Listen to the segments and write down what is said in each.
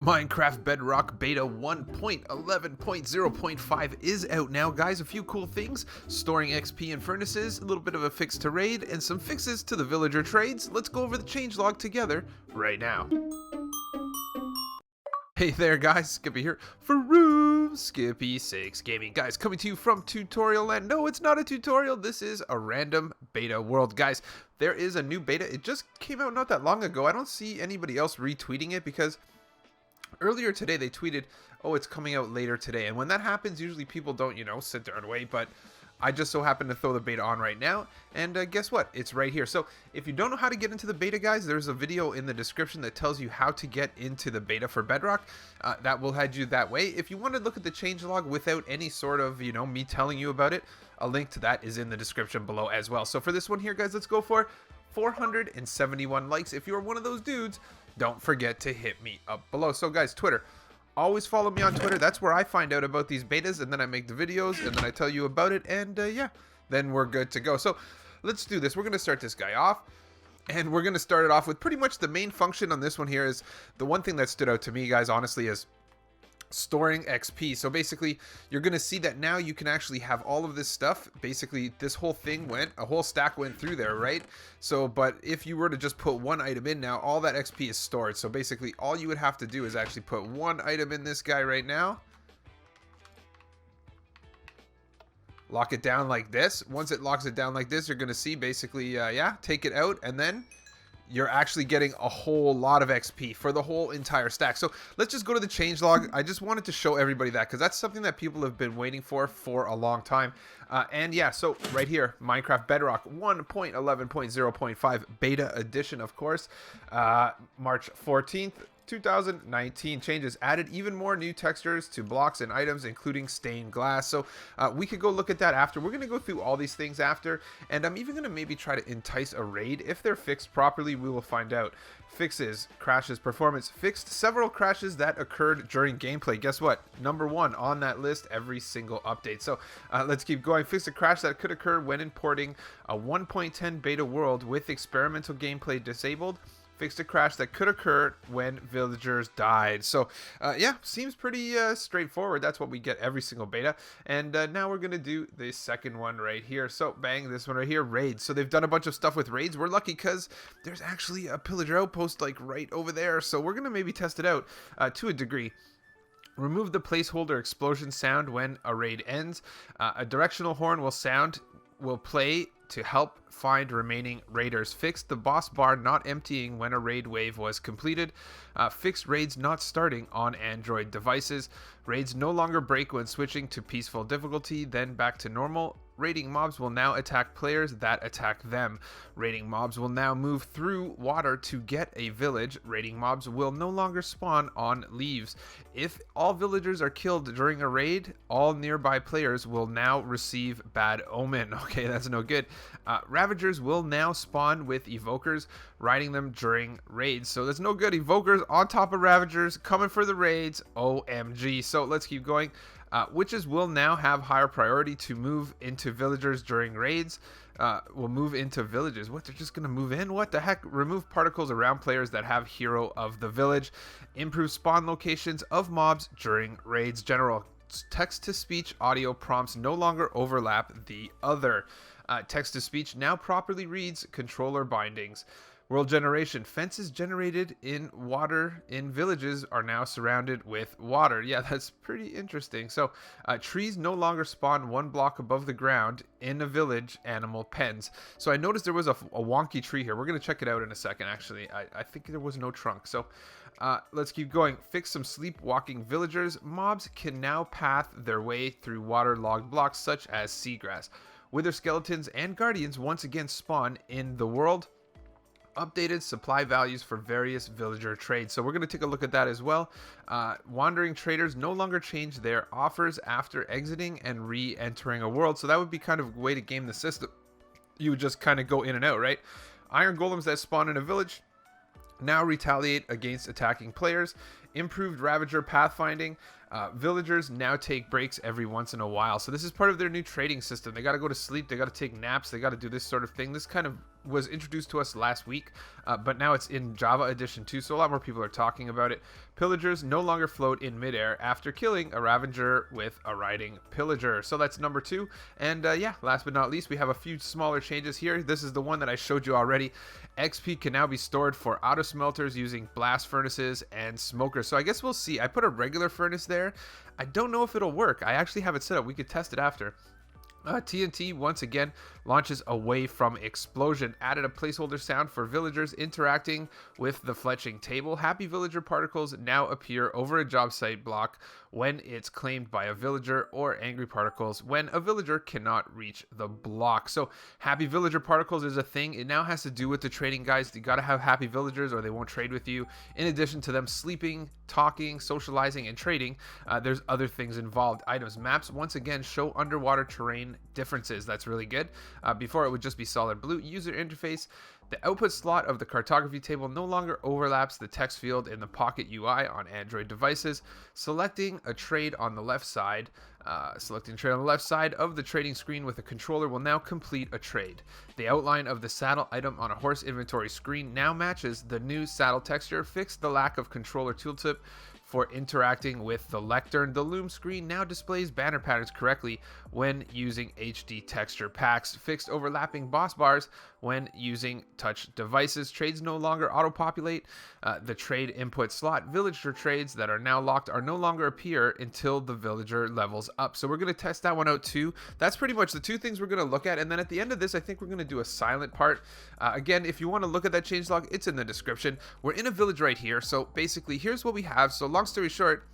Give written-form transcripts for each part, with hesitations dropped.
Minecraft Bedrock Beta 1.11.0.5 is out now, guys. A few cool things: storing XP in furnaces, a little bit of a fix to raid, and some fixes to the villager trades. Let's go over the changelog together right now. Hey there, guys, Skippy here for Room Skippy 6 Gaming. Guys, coming to you from Tutorial Land. No, it's not a tutorial. This is a random beta world. Guys, there is a new beta. It just came out not that long ago. I don't see anybody else retweeting it because earlier today they tweeted, oh, it's coming out later today. And when that happens, usually people don't, sit there and wait. But I just so happen to throw the beta on right now, and guess what? It's right here. So if you don't know how to get into the beta, guys, there's a video in the description that tells you how to get into the beta for Bedrock. That will head you that way. If you want to look at the changelog without any sort of, me telling you about it, a link to that is in the description below as well. So for this one here, guys, let's go for 471 likes. If you're one of those dudes, don't forget to hit me up below. So guys, Twitter. Always follow me on Twitter. That's where I find out about these betas, and then I make the videos, and then I tell you about it, and yeah, then we're good to go. So let's do this. We're going to start this guy off, and we're going to start it off with pretty much the main function on this one here. Is the one thing that stood out to me, guys, honestly, is storing XP. So basically, you're going to see that now you can actually have all of this stuff. Basically, this whole thing a whole stack went through there, right? So, but if you were to just put one item in now, all that XP is stored. So basically, all you would have to do is actually put one item in this guy right now. Lock it down like this. Once it locks it down like this, you're going to see basically, take it out, and then you're actually getting a whole lot of XP for the whole entire stack. So let's just go to the changelog. I just wanted to show everybody that because that's something that people have been waiting for a long time. And yeah, so right here, Minecraft Bedrock 1.11.0.5 beta edition, of course, March 14th. 2019 changes added even more new textures to blocks and items, including stained glass. So we could go look at that after. We're going to go through all these things after, and I'm even going to maybe try to entice a raid. If they're fixed properly, we will find out. Fixes, crashes, performance. Fixed several crashes that occurred during gameplay. Guess what? Number one on that list every single update. So let's keep going. Fixed a crash that could occur when importing a 1.10 beta world with experimental gameplay disabled. Fixed a crash that could occur when villagers died. So yeah, seems pretty straightforward. That's what we get every single beta. And now we're going to do the second one right here. So bang, this one right here, raids. So they've done a bunch of stuff with raids. We're lucky because there's actually a pillager outpost like right over there. So we're going to maybe test it out to a degree. Remove the placeholder explosion sound when a raid ends. A directional horn will play to help find remaining raiders. Fixed the boss bar not emptying when a raid wave was completed. Fixed raids not starting on Android devices. Raids no longer break when switching to peaceful difficulty, then back to normal. Raiding mobs will now attack players that attack them. Raiding mobs will now move through water to get a village. Raiding mobs will no longer spawn on leaves. If all villagers are killed during a raid, all nearby players will now receive bad omen. Okay, that's no good. Ravagers will now spawn with evokers, riding them during raids. So that's no good. Evokers on top of Ravagers coming for the raids. OMG. So let's keep going. Witches will now have higher priority to move into villagers during raids. Will move into villages. What? They're just going to move in? What the heck? Remove particles around players that have hero of the village. Improve spawn locations of mobs during raids. General text-to-speech audio prompts no longer overlap the other. Text-to-speech now properly reads controller bindings. World generation. Fences generated in water in villages are now surrounded with water. Yeah, that's pretty interesting. So trees no longer spawn one block above the ground in a village animal pens. So I noticed there was a wonky tree here. We're going to check it out in a second, actually. I think there was no trunk. So let's keep going. Fix some sleepwalking villagers. Mobs can now path their way through waterlogged blocks such as seagrass. Wither skeletons and guardians once again spawn in the world. Updated supply values for various villager trades. So we're going to take a look at that as well. Wandering traders no longer change their offers after exiting and re-entering a world. So that would be kind of a way to game the system. You would just kind of go in and out, right? Iron golems that spawn in a village now retaliate against attacking players. Improved Ravager pathfinding. Villagers now take breaks every once in a while. So this is part of their new trading system. They got to go to sleep. They got to take naps. They got to do this sort of thing. This kind of was introduced to us last week, but now it's in Java Edition 2, so a lot more people are talking about it. Pillagers no longer float in midair after killing a Ravager with a riding Pillager. So that's number 2. And yeah, last but not least, we have a few smaller changes here. This is the one that I showed you already. XP can now be stored for auto smelters using blast furnaces and smokers. So I guess we'll see. I put a regular furnace there. I don't know if it'll work. I actually have it set up. We could test it after. TNT once again launches away from explosion. Added a placeholder sound for villagers interacting with the fletching table. Happy villager particles now appear over a job site block when it's claimed by a villager, or angry particles when a villager cannot reach the block. So happy villager particles is a thing. It now has to do with the trading, guys. You got to have happy villagers or they won't trade with you. In addition to them sleeping, talking, socializing, and trading, there's other things involved. Items maps once again show underwater terrain differences. That's really good. Before it would just be solid blue. User interface. The output slot of the cartography table no longer overlaps the text field in the Pocket UI on Android devices. Selecting a trade on the left side. Selecting a trade on the left side of the trading screen with a controller will now complete a trade. The outline of the saddle item on a horse inventory screen now matches the new saddle texture. Fix the lack of controller tooltip for interacting with the lectern. The loom screen now displays banner patterns correctly when using HD texture packs. Fixed overlapping boss bars when using touch devices. Trades no longer auto-populate the trade input slot. Villager trades that are now locked are no longer appear until the villager levels up. So we're going to test that one out too. That's pretty much the two things we're going to look at. And then at the end of this, I think we're going to do a silent part. Again, if you want to look at that changelog, it's in the description. We're in a village right here. So basically, here's what we have. So long story short,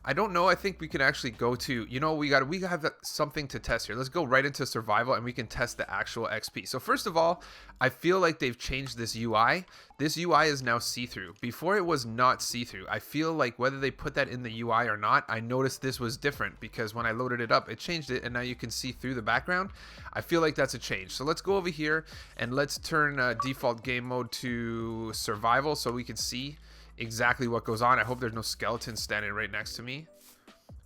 I don't know. I think we can actually go to, you know, we have something to test here. Let's go right into survival and we can test the actual XP. So first of all, I feel like they've changed this UI. This UI is now see-through. Before it was not see-through. I feel like whether they put that in the UI or not, I noticed this was different because when I loaded it up, it changed it and now you can see through the background. I feel like that's a change. So let's go over here and let's turn default game mode to survival so we can see exactly what goes on. I hope there's no skeletons standing right next to me.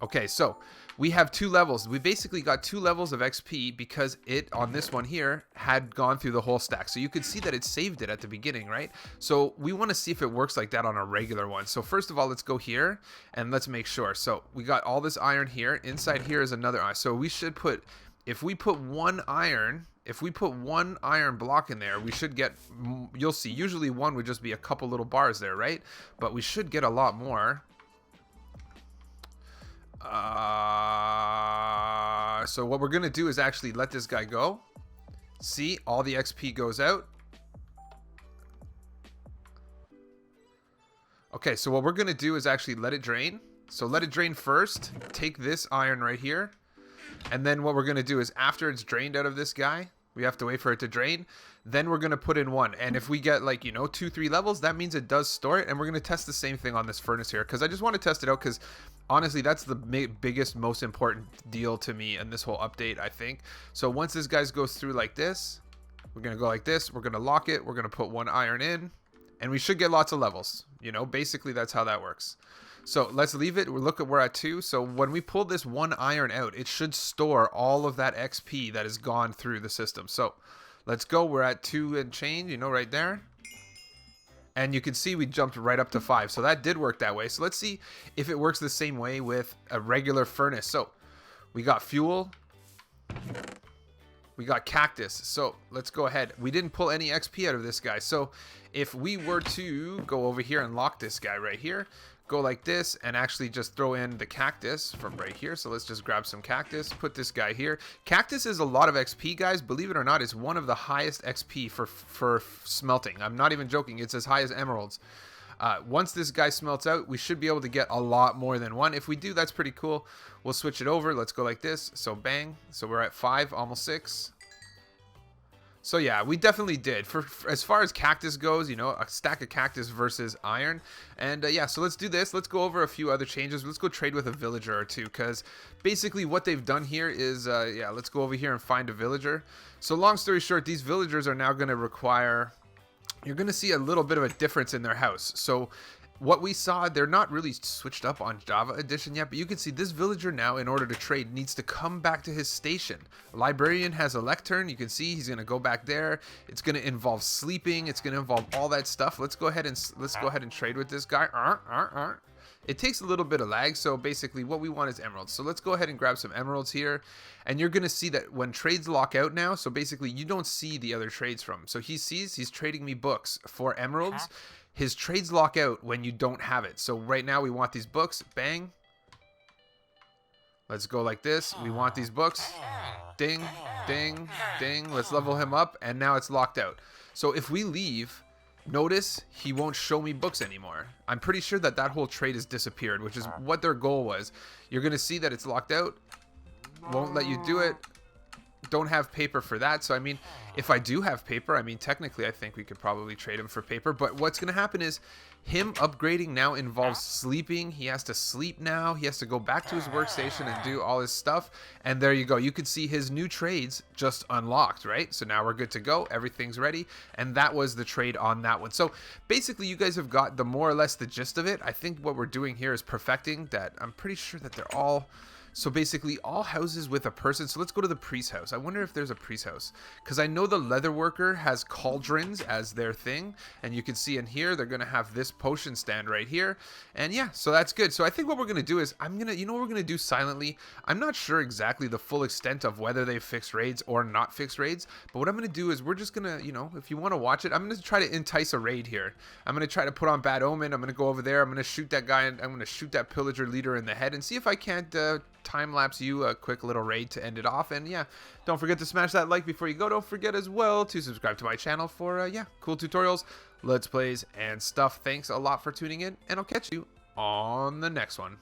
Okay, so we have 2 levels. We basically got 2 levels of XP because it, on this one here, had gone through the whole stack. So you could see that it saved it at the beginning, right? So we want to see if it works like that on a regular one. So first of all, let's go here and let's make sure. So we got all this iron here. Inside here is another iron. So we should put, if we put one iron block in there, we should get, you'll see, usually one would just be a couple little bars there, right? But we should get a lot more. So what we're going to do is actually let this guy go. See, all the XP goes out. Okay, so what we're going to do is actually let it drain. So let it drain first. Take this iron right here. And then what we're going to do is after it's drained out of this guy, we have to wait for it to drain. Then we're going to put in one. And if we get like, you know, 2-3 levels, that means it does store it. And we're going to test the same thing on this furnace here. Because I just want to test it out because honestly, that's the biggest, most important deal to me in this whole update, I think. So once this guy goes through like this, we're going to go like this. We're going to lock it. We're going to put one iron in. And we should get lots of levels. You know, basically that's how that works. So let's leave it. We're at 2. So when we pull this one iron out, it should store all of that XP that has gone through the system. So let's go. We're at 2 and change, you know, right there. And you can see we jumped right up to 5. So that did work that way. So let's see if it works the same way with a regular furnace. So we got fuel. We got cactus. So let's go ahead. We didn't pull any XP out of this guy. So if we were to go over here and lock this guy right here, go like this and actually just throw in the cactus from right here. So let's just grab some cactus, put this guy here. Cactus is a lot of XP, guys. Believe it or not, it's one of the highest XP for smelting. I'm not even joking. It's as high as emeralds. Once this guy smelts out, we should be able to get a lot more than one. If we do, that's pretty cool. We'll switch it over. Let's go like this. So bang. So we're at 5, almost 6. So yeah, we definitely did. For as far as cactus goes, you know, a stack of cactus versus iron. And yeah, so let's do this. Let's go over a few other changes. Let's go trade with a villager or two, because basically what they've done here is, yeah, let's go over here and find a villager. So long story short, these villagers are now going to require, you're going to see a little bit of a difference in their house. So what we saw, they're not really switched up on Java Edition yet, but you can see this villager now, in order to trade, needs to come back to his station. Librarian has a lectern. You can see he's going to go back there. It's going to involve sleeping. It's going to involve all that stuff. Let's go ahead and trade with this guy. It takes a little bit of lag, so basically what we want is emeralds. So let's go ahead and grab some emeralds here, and you're going to see that when trades lock out now, so basically you don't see the other trades from him. So he sees he's trading me books for emeralds. His trades lock out when you don't have it. So right now we want these books. Bang. Let's go like this. We want these books. Ding, ding, ding. Let's level him up, and now it's locked out. So if we leave, notice he won't show me books anymore. I'm pretty sure that that whole trade has disappeared, which is what their goal was. You're going to see that it's locked out. Won't let you do it. Don't have paper for that. So I mean, if I do have paper, I mean, technically I think we could probably trade him for paper, but what's going to happen is him upgrading now involves sleeping. He has to sleep now. He has to go back to his workstation and do all his stuff. And there you go. You could see his new trades just unlocked, right? So now we're good to go. Everything's ready. And that was the trade on that one. So basically you guys have got the more or less the gist of it. I think what we're doing here is perfecting that. I'm pretty sure that they're all... So basically all houses with a person. So let's go to the priest house. I wonder if there's a priest house, because I know the leather worker has cauldrons as their thing, and you can see in here they're gonna have this potion stand right here. And yeah, so that's good. So I think what we're gonna do is you know what we're gonna do silently. I'm not sure exactly the full extent of whether they've fixed raids or not fixed raids, but what I'm gonna do is we're just gonna, you know, if you want to watch it, I'm gonna try to entice a raid here. I'm gonna try to put on Bad Omen. I'm gonna go over there. I'm gonna shoot that guy, and I'm gonna shoot that pillager leader in the head and see if I can't time-lapse you a quick little raid to end it off. And yeah, don't forget to smash that like before you go. Don't forget as well to subscribe to my channel for yeah, cool tutorials, let's plays, and stuff. Thanks a lot for tuning in, and I'll catch you on the next one.